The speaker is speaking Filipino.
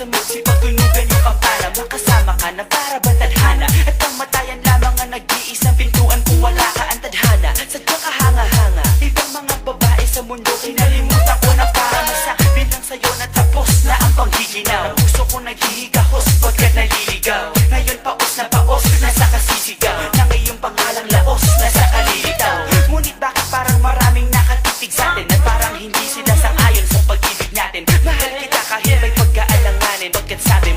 sa mood, pagtulugan yung kampana. Makasama ka na para ba tadhana? At kamatayan lamang ang nag-iisang pintuan kung wala ka ang tadhana. Sadyang kahanga-hanga, ibang mga babae sa mundo, kinalimutan ko na para masabi lang sa'yo na tapos na ang panggiginaw. Ang puso ko naghihigahos pagkat naliligaw. Ngayon paos na paos, nasa kasisigaw ng iyong pangalang laos, nasa kalilitaw. Ngunit bakit parang maraming nakatitig sa'tin at parang hindi sila sang-ayon sa pag-ibig natin? Mahal kita kahit may pagkaalanganin, pagkat sabi